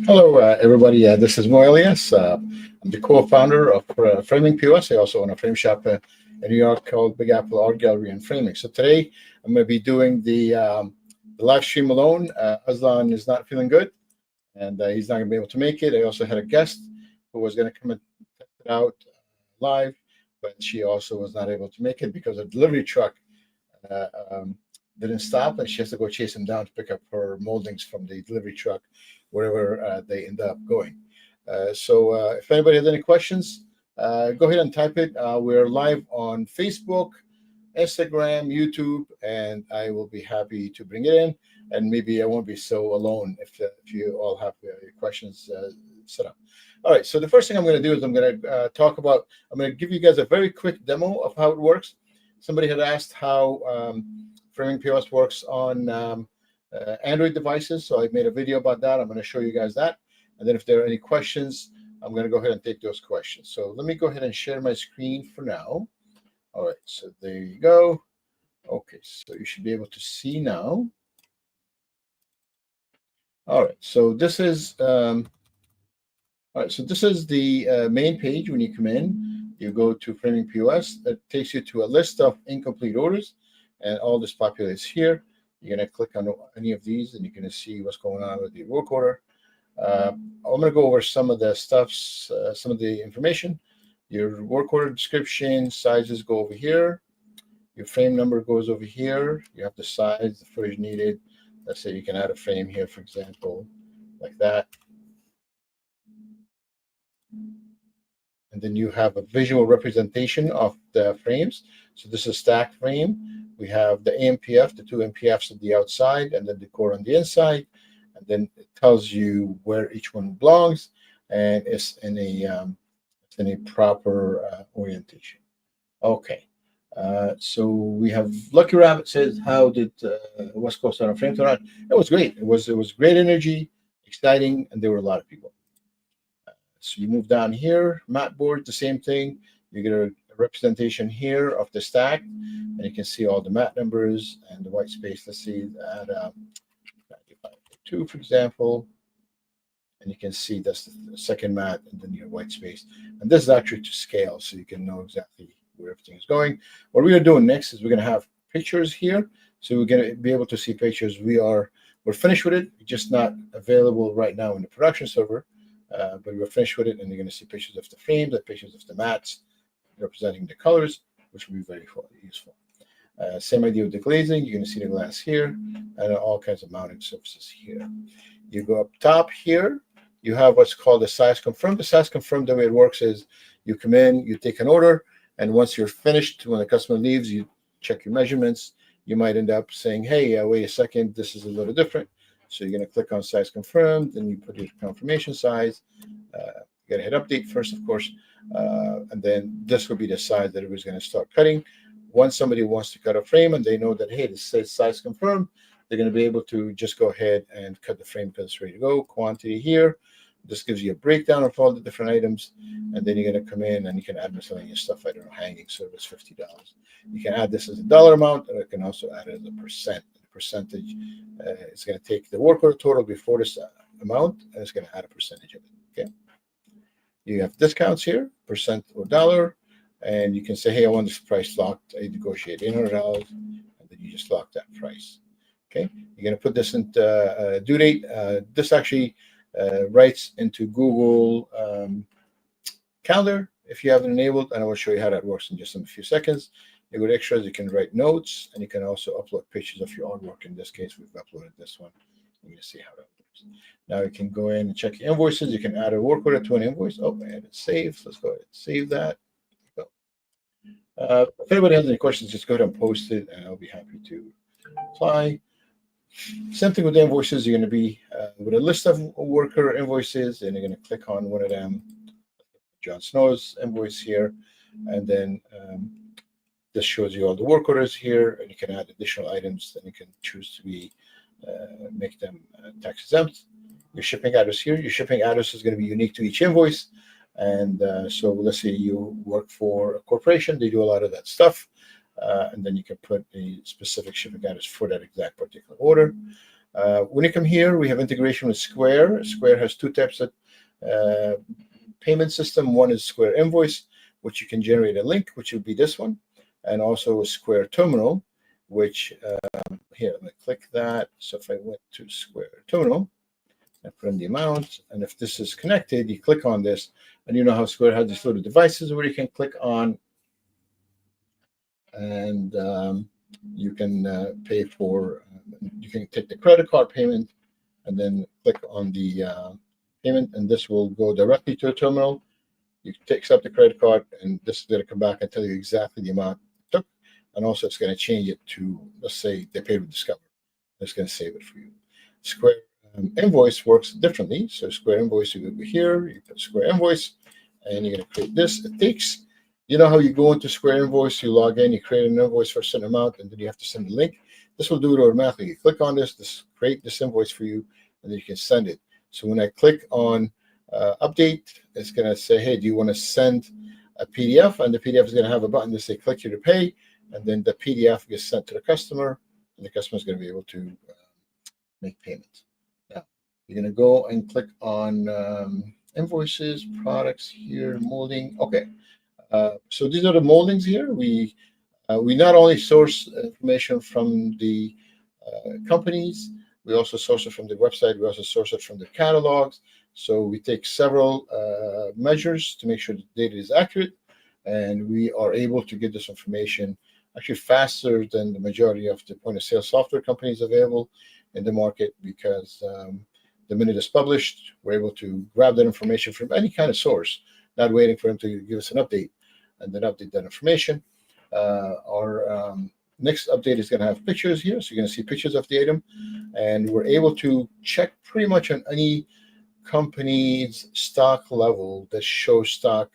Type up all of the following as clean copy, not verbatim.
Hello, everybody. This is Mo Elias. I'm the co-founder of Framing POS. I also own a frame shop in New York called Big Apple Art Gallery and Framing. So today I'm going to be doing the live stream alone. Aslan is not feeling good, and he's not going to be able to make it. I also had a guest who was going to come and test it out live, but she also was not able to make it because a delivery truck uh, um, didn't stop, and she has to go chase him down to pick up her moldings from the delivery truck wherever they end up going. So if anybody has any questions, go ahead and type it. We're live on Facebook, Instagram, YouTube, and I will be happy to bring it in. And maybe I won't be so alone if you all have questions set up. All right, so the first thing I'm going to do is I'm going to I'm going to give you guys a very quick demo of how it works. Somebody had asked how Framing POS works on Android devices. So I made a video about that. I'm going to show you guys that. And then if there are any questions, I'm going to go ahead and take those questions. So let me go ahead and share my screen for now. All right, so there you go. Okay, so you should be able to see now. All right, so this is the main page. When you come in, you go to Framing POS. That takes you to a list of incomplete orders, and all this populates here. You're going to click on any of these, and you're going to see what's going on with the work order. I'm going to go over some of the stuffs, some of the information. Your work order description, sizes go over here. Your frame number goes over here. You have the size, the footage needed. Let's say you can add a frame here, for example, like that. And then you have a visual representation of the frames. So this is a stacked frame. We have the AMPF, the two MPFs at the outside, and then the core on the inside. And then it tells you where each one belongs, and it's in a proper orientation. Okay. So we have Lucky Rabbit says, how did West Coast on a frame turn on? It was great. It was great energy, exciting, and there were a lot of people. So you move down here, mat board, the same thing. You get a representation here of the stack, and you can see all the mat numbers and the white space. Let's see, add 95.2, for example, and you can see that's the second mat, and then your white space. And this is actually to scale, so you can know exactly where everything is going. What we're going to do next is we're going to have pictures here, so we're going to be able to see pictures. We're finished with it, just not available right now in the production server. But we're finished with it, and you're going to see pictures of the frame, the pictures of the mats representing the colors, which will be very useful. Same idea with the glazing. You're going to see the glass here, and all kinds of mounting surfaces here. You go up top here, you have what's called the size confirm. The size confirm, the way it works is you come in, you take an order, and once you're finished, when the customer leaves, you check your measurements. You might end up saying, hey, wait a second, this is a little different. So you're going to click on size confirmed, then you put your confirmation size. You got to hit update first, of course, and then this will be the size that it was going to start cutting. Once somebody wants to cut a frame and they know that, hey, this says size confirmed, they're going to be able to just go ahead and cut the frame because it's ready to go. Quantity here. This gives you a breakdown of all the different items, and then you're going to come in and you can add miscellaneous stuff. I don't know, hanging service, $50. You can add this as a dollar amount, or you can also add it as a percent. Percentage. It's going to take the work order total before this amount, and it's going to add a percentage of it. Okay. You have discounts here, percent or dollar, and you can say, hey, I want this price locked. I negotiate $800, and then you just lock that price. Okay. You're going to put this into due date. This actually writes into Google Calendar if you have it enabled, and I will show you how that works in just a few seconds. You go to extras, you can write notes, and you can also upload pictures of your artwork. In this case, we've uploaded this one. You're going to see how that works. Now you can go in and check your invoices. You can add a work order to an invoice. Oh, I added save. So let's go ahead and save that. Go. If anybody has any questions, just go ahead and post it, and I'll be happy to reply. Same thing with the invoices. You're going to be with a list of worker invoices, and you're going to click on one of them. John Snow's invoice here, and then this shows you all the work orders here, and you can add additional items. Then you can choose to be make them tax exempt. Your shipping address here. Your shipping address is going to be unique to each invoice. And so let's say you work for a corporation, they do a lot of that stuff. And then you can put a specific shipping address for that exact particular order. When you come here, we have integration with Square. Square has two types of payment system. One is Square Invoice, which you can generate a link, which would be this one, and also a Square Terminal, which here, let me click that. So if I went to Square Terminal, I put in the amount, and if this is connected, you click on this, and you know how Square has these little devices where you can click on, and you can pay for, you can take the credit card payment, and then click on the payment, and this will go directly to a terminal. You accept the credit card, and this is going to come back and tell you exactly the amount it took, and also it's going to change it to, let's say they paid with Discover. It's going to save it for you. Square Invoice works differently. So Square Invoice, you go here, you put Square Invoice, and you're going to create this. It takes, you know how you go into Square Invoice, you log in, you create an invoice for a certain amount, and then you have to send a link. This will do it automatically. You click on this create this invoice for you, and then you can send it. So when I click on update, it's going to say, hey, do you want to send a PDF? And the PDF is going to have a button to say click here to pay, and then the PDF gets sent to the customer, and the customer is going to be able to make payments. Now, you're going to go and click on invoices, products here, molding. Okay, so these are the moldings here. We not only source information from the companies, we also source it from the website. We also source it from the catalogs. So we take several measures to make sure the data is accurate, and we are able to get this information actually faster than the majority of the point of sale software companies available in the market, because the minute it's published, we're able to grab that information from any kind of source, not waiting for them to give us an update and then update that information. Our next update is going to have pictures here, so you're going to see pictures of the item, and we're able to check pretty much on any company's stock level that shows stock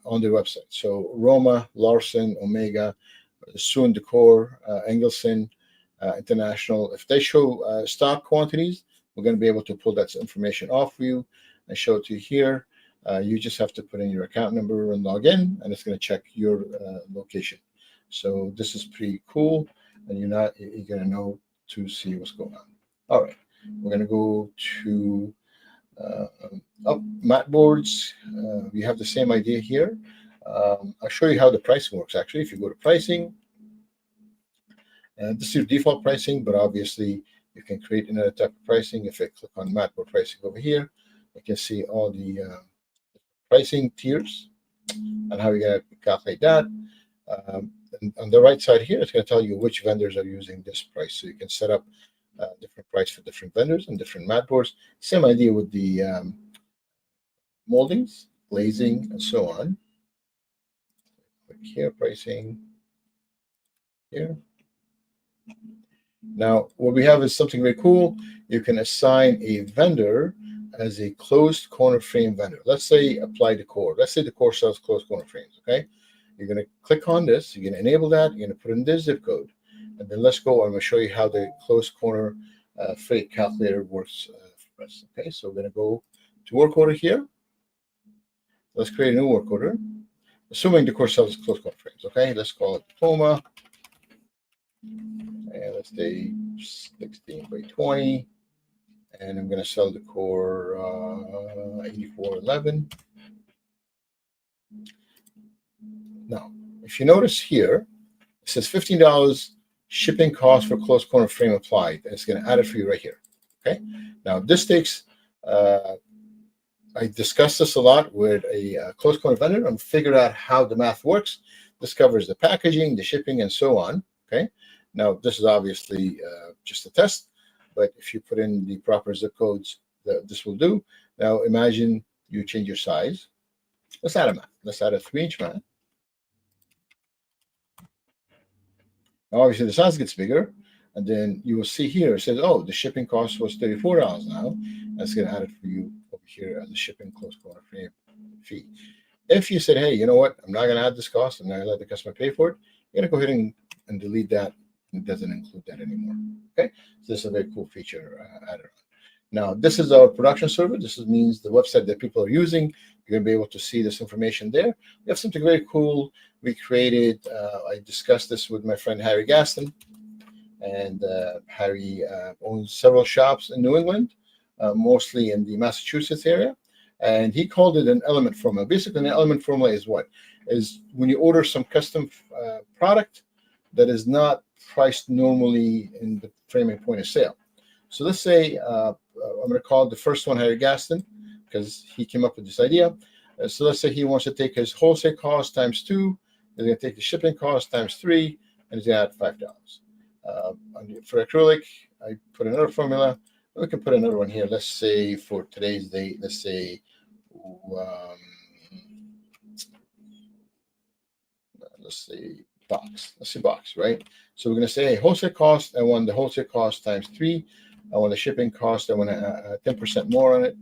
on their website. So Roma, Larson, Omega, Soon Decor, Engelson, International, if they show stock quantities, we're going to be able to pull that information off for you and show it to you here. You just have to put in your account number and log in, and it's going to check your location. So this is pretty cool, and you're going to know to see what's going on. All right, we're going to go to mat boards. We have the same idea here. I'll show you how the pricing works. Actually, if you go to pricing, this is your default pricing, but obviously you can create another type of pricing. If I click on mat board pricing over here, you can see all the pricing tiers and how you're going to calculate that. And on the right side here, it's going to tell you which vendors are using this price. So you can set up different price for different vendors and different mat boards. Same idea with the moldings, glazing, and so on. Click here, pricing here. Now, what we have is something very cool. You can assign a vendor as a closed corner frame vendor. Let's say Apply Decor. Let's say Decor sells closed corner frames, okay? You're going to click on this. You're going to enable that. You're going to put in this zip code. And then let's go. I'm going to show you how the closed corner freight calculator works for us. Okay, so we're going to go to work order here. Let's create a new work order. Assuming Decor sells closed corner frames, okay? Let's call it Poma. And let's say 16 by 20. And I'm going to sell Decor 8411. Now, if you notice here, it says $15 shipping cost for closed corner frame applied, and it's going to add it for you right here. Okay. Now, this takes, I discussed this a lot with a closed corner vendor and figured out how the math works. This covers the packaging, the shipping, and so on. Okay. Now, this is obviously just a test, but if you put in the proper zip codes, this will do. Now, imagine you change your size. Let's add a mat. Let's add a 3-inch mat. Now, obviously, the size gets bigger, and then you will see here, it says, oh, the shipping cost was $34 now. That's going to add it for you over here as a shipping closed corner frame fee. If you said, hey, you know what, I'm not going to add this cost, I'm not going to let the customer pay for it, you're going to go ahead and delete that. It doesn't include that anymore. Okay, so this is a very cool feature added on. Now, this is our production server. This means the website that people are using. You're going to be able to see this information there. We have something very cool we created. I discussed this with my friend Harry Gaston. And Harry owns several shops in New England, mostly in the Massachusetts area. And he called it an element formula. Basically, an element formula is what? Is when you order some custom product that is not priced normally in the framing point of sale. So let's say I'm going to call the first one Harry Gaston because he came up with this idea. So let's say he wants to take his wholesale cost times 2, he's going to take the shipping cost times 3, and he's going to add $5. For acrylic, I put another formula. We can put another one here. Let's say for today's date, let's say box. Let's say box, right? So we're going to say, hey, wholesale cost, I want the wholesale cost times 3. I want the shipping cost, I want 10% more on it.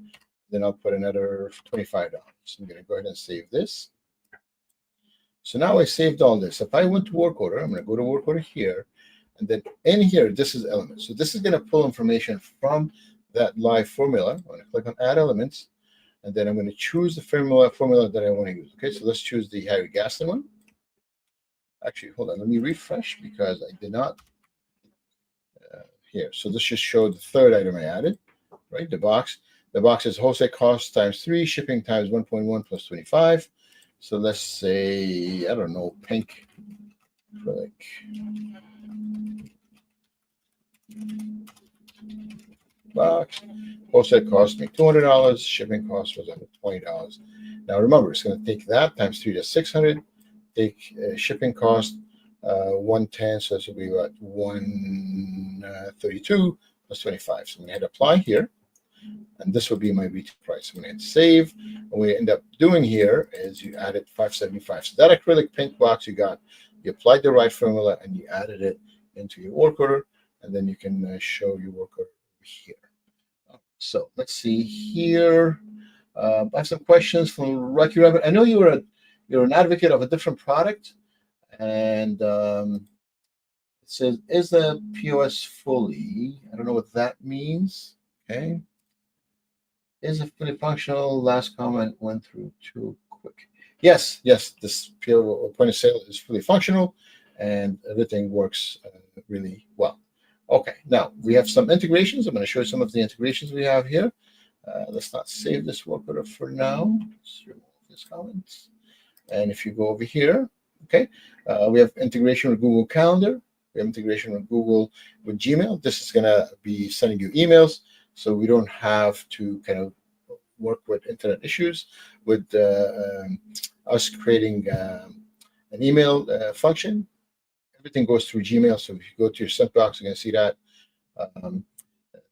Then I'll put another $25. So I'm going to go ahead and save this. So now I saved all this. If I went to work order, I'm going to go to work order here. And then in here, this is elements. So this is going to pull information from that live formula. I'm going to click on add elements. And then I'm going to choose the formula that I want to use. Okay, so let's choose the Harry Gaston one. Actually, hold on. Let me refresh because I did not. Here. So this just showed the third item I added, right? The box. The box is wholesale cost times 3, shipping times 1.1 plus 25. So let's say, I don't know, pink acrylic. Box. Wholesale cost me $200. Shipping cost was $120. Now remember, it's going to take that times 3 to 600. Take shipping cost 110, so this will be about 132 plus 25. So I'm going to hit apply here, and this will be my retail price. I'm going to hit save. And what you end up doing here is you added $575. So that acrylic pink box you got, you applied the right formula and you added it into your work order, and then you can show your work order here. So let's see here. I have some questions from Rocky Rabbit. I know you're an advocate of a different product. And it says, is the POS fully? I don't know what that means. Okay. Is it fully functional? Last comment went through too quick. Yes, this POS point of sale is fully functional and everything works really well. Okay, now we have some integrations. I'm going to show you some of the integrations we have here. Let's not save this work order for now. Let's remove this comments. And if you go over here, okay, we have integration with Google Calendar. We have integration with Gmail. This is going to be sending you emails, so we don't have to kind of work with internet issues with us creating an email function. Everything goes through Gmail. So if you go to your sent box, you're going to see that.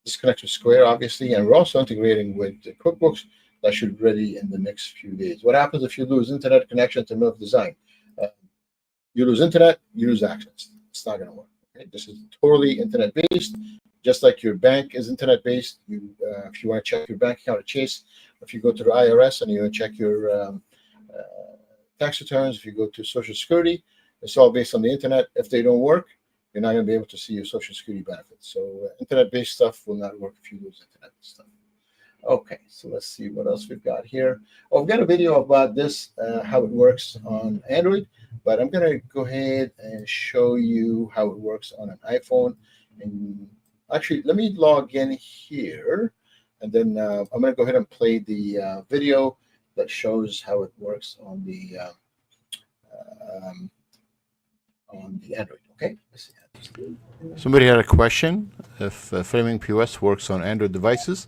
This connects with Square, obviously, and we're also integrating with QuickBooks. That should be ready in the next few days. What happens if you lose internet connection to middle of design? You lose internet, you lose access. It's not going to work. Okay? This is totally internet-based, just like your bank is internet-based. If you want to check your bank account at Chase, if you go to the IRS and you want to check your tax returns, if you go to Social Security, it's all based on the internet. If they don't work, you're not going to be able to see your Social Security benefits. So internet-based stuff will not work if you lose internet stuff. Okay, so let's see what else we've got here. Oh, we've got a video about this, how it works on Android, but I'm going to go ahead and show you how it works on an iPhone. And actually, let me log in here, and then I'm going to go ahead and play the video that shows how it works on the Android. Okay, let's see. Somebody had a question if framing POS works on Android devices.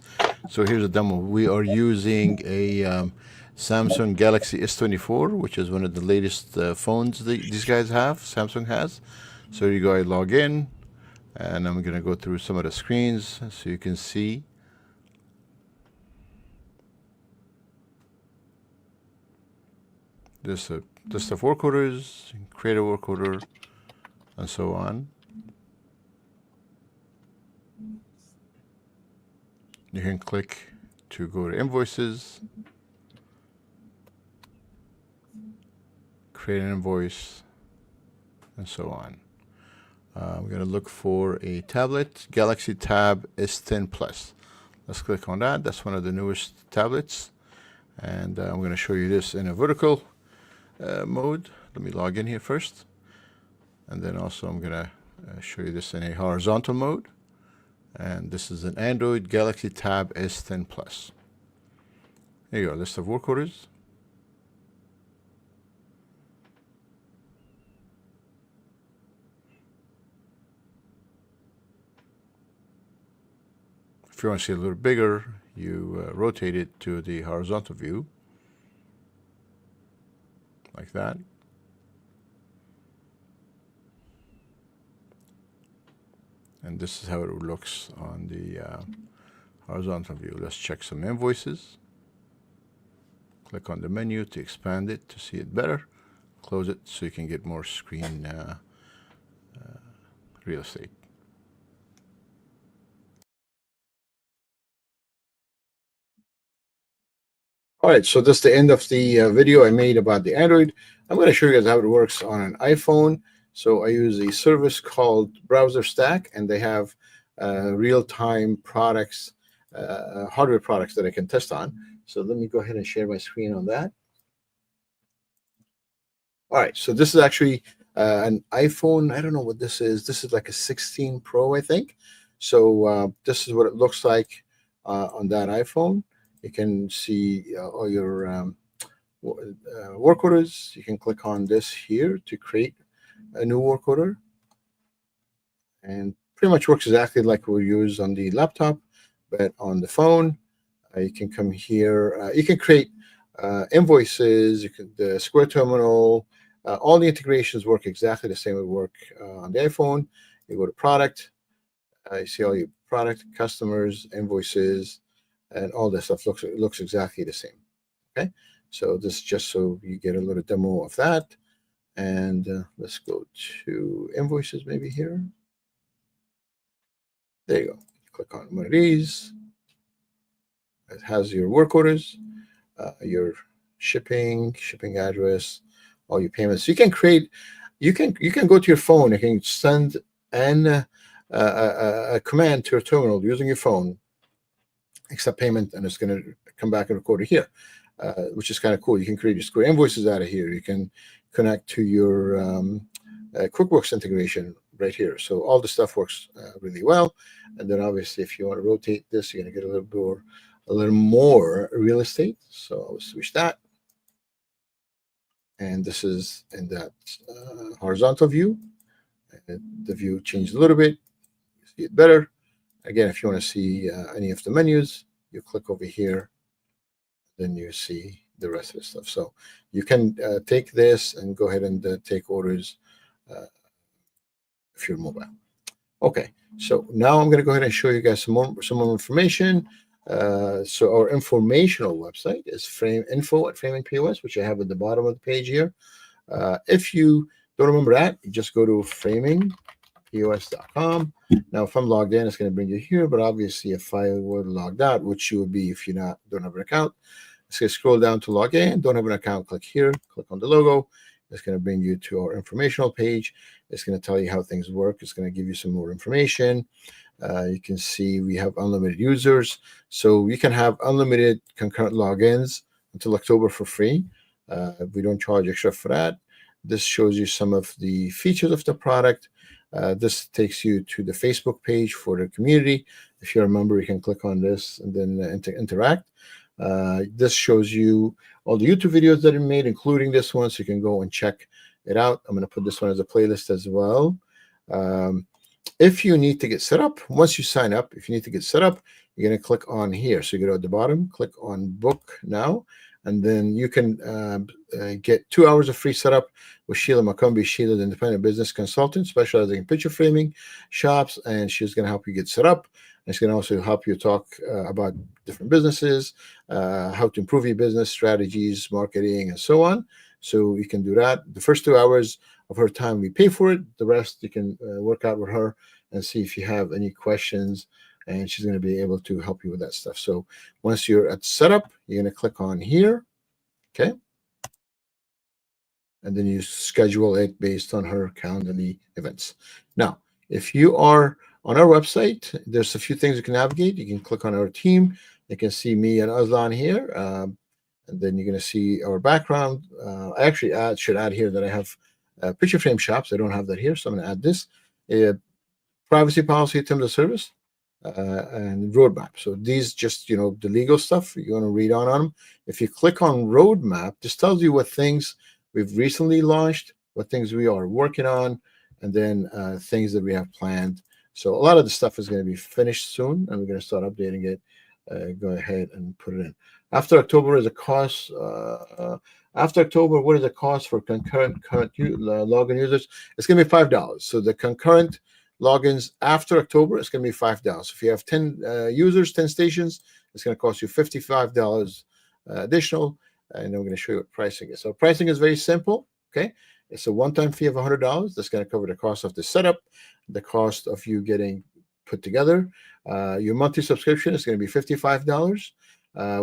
So here's a demo. We are using a Samsung Galaxy S24, which is one of the latest phones these guys have, Samsung has. So you go, I log in, and I'm going to go through some of the screens so you can see. This list of work orders, create a work order, and so on. You can click to go to invoices, create an invoice, and so on. We're going to look for a tablet, Galaxy Tab S10 Plus. Let's click on that. That's one of the newest tablets. And I'm going to show you this in a vertical mode. Let me log in here first. And then also I'm going to show you this in a horizontal mode. And this is an Android Galaxy Tab S10 Plus. There you go, list of work orders. If you want to see it a little bigger, you rotate it to the horizontal view, like that. And this is how it looks on the horizontal view. Let's check some invoices. Click on the menu to expand it to see it better. Close it so you can get more screen real estate. All right, so this is the end of the video I made about the Android. I'm going to show you guys how it works on an iPhone. So I use a service called Browser Stack, and they have real-time products, hardware products that I can test on. So let me go ahead and share my screen on that. All right, so this is actually an iPhone. I don't know what this is. This is like a 16 Pro, I think. So this is what it looks like on that iPhone. You can see all your work orders. You can click on this here to create a new work order. And pretty much works exactly like we use on the laptop, but on the phone. You can come here. You can create invoices. You can the Square Terminal. All the integrations work exactly the same way work on the iPhone. You go to product. You see all your product, customers, invoices, and all this stuff looks exactly the same. Okay, so this is just so you get a little demo of that. And let's go to invoices maybe here. There you go. Click on one of these. It has your work orders, your shipping address, all your payments. You can create. You can go to your phone. You can send a command to your terminal using your phone, accept payment, and it's going to come back and record it here, which is kind of cool. You can create your Square Invoices out of here. You can connect to your QuickBooks integration right here. So all the stuff works really well. And then obviously, if you want to rotate this, you're going to get a little more real estate. So I'll switch that. And this is in that horizontal view. And the view changed a little bit. You see it better. Again, if you want to see any of the menus, you click over here, then you see the rest of the stuff. So you can take this and go ahead and take orders if you're mobile. Okay, so now I'm going to go ahead and show you guys some more information. So our informational website is info@framing.pos, which I have at the bottom of the page here. If you don't remember that, you just go to framingpos.com. Now, if I'm logged in, it's going to bring you here, but obviously if I were logged out, which you would be if you don't have an account, it's going to scroll down to log in. Don't have an account, click here, click on the logo. It's going to bring you to our informational page. It's going to tell you how things work. It's going to give you some more information. You can see we have unlimited users. So you can have unlimited concurrent logins until October for free. We don't charge extra for that. This shows you some of the features of the product. This takes you to the Facebook page for the community. If you're a member, you can click on this and then interact. This shows you all the YouTube videos that are made, including this one, so you can go and check it out. I'm going to put this one as a playlist as well. If you need to get set up, once you sign up, if you need to get set up, you're going to click on here. So you go to the bottom, click on Book Now, and then you can get 2 hours of free setup with Sheila McCumby. Sheila, the independent business consultant specializing in picture framing shops, and she's going to help you get set up. And it's going to also help you talk about different businesses, how to improve your business, strategies, marketing, and so on. So you can do that. The first 2 hours of her time, we pay for it. The rest, you can work out with her and see if you have any questions, and she's going to be able to help you with that stuff. So once you're at setup, you're going to click on here, okay? And then you schedule it based on her Calendly events. Now, if you are on our website, there's a few things you can navigate. You can click on our team. You can see me and Aslan here. And then you're going to see our background. I actually should add here that I have picture frame shops. I don't have that here, so I'm going to add this. privacy policy, terms of service, and roadmap. So these just, the legal stuff you want to read on them. If you click on roadmap, this tells you what things we've recently launched, what things we are working on, and then things that we have planned. So a lot of the stuff is going to be finished soon, and we're going to start updating it. Go ahead and put it in. After October is a cost. After October, what is the cost for current login users? It's going to be $5. So the concurrent logins after October, it's going to be $5. If you have 10 users, 10 stations, it's going to cost you $55 additional. And I'm going to show you what pricing is. So pricing is very simple. Okay, it's a one-time fee of $100. That's going to cover the cost of the setup, the cost of you getting put together. Your monthly subscription is going to be $55.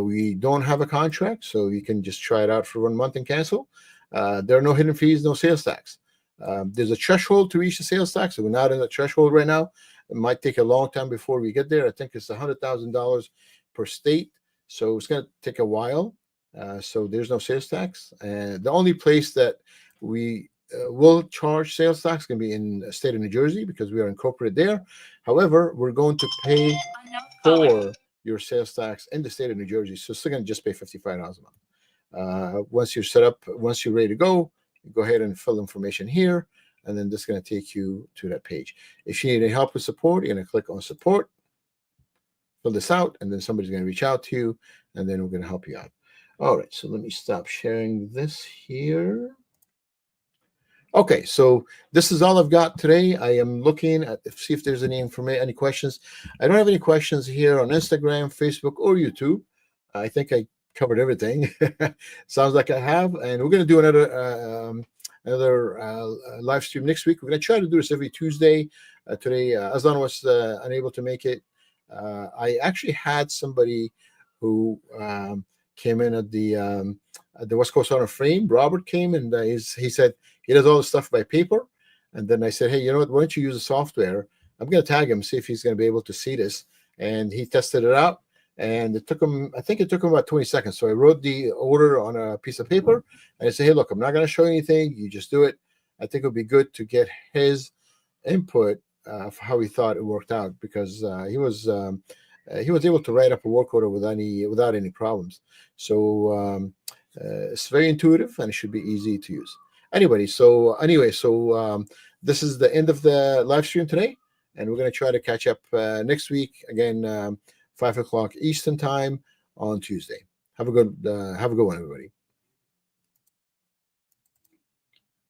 We don't have a contract, so you can just try it out for 1 month and cancel. There are no hidden fees, no sales tax. There's a threshold to reach the sales tax, so we're not in the threshold right now. It might take a long time before we get there. I think it's $100,000 per state, so it's going to take a while. So there's no sales tax. And the only place that we will charge sales tax is going to be in the state of New Jersey because we are incorporated there. However, we're going to pay for your sales tax in the state of New Jersey. So it's still going to just pay $55 a month. Once you're set up, once you're ready to go ahead and fill information here, and then this is going to take you to that page. If you need any help with support, you're going to click on support, fill this out, and then somebody's going to reach out to you, and then we're going to help you out. All right, so let me stop sharing this here. Okay, so this is all I've got today. I am looking at see if there's any questions. I don't have any questions here on Instagram, Facebook, or YouTube. I think I covered everything. Sounds like I have, and we're going to do another live stream next week. We're going to try to do this every Tuesday. Today, Aslan was unable to make it. I actually had somebody who came in at the West Coast on a Frame. Robert came and he said he does all the stuff by paper. And then I said, hey, you know what? Why don't you use the software? I'm going to tag him, see if he's going to be able to see this. And he tested it out. And it took him, I think it took him about 20 seconds. So I wrote the order on a piece of paper. And I said, hey, look, I'm not going to show you anything. You just do it. I think it would be good to get his input for how he thought it worked out, because he was able to write up a work order without any problems. So it's very intuitive and it should be easy to use. Anyway, so this is the end of the live stream today, and we're going to try to catch up next week again, 5 o'clock Eastern time on Tuesday. Have a good one, everybody.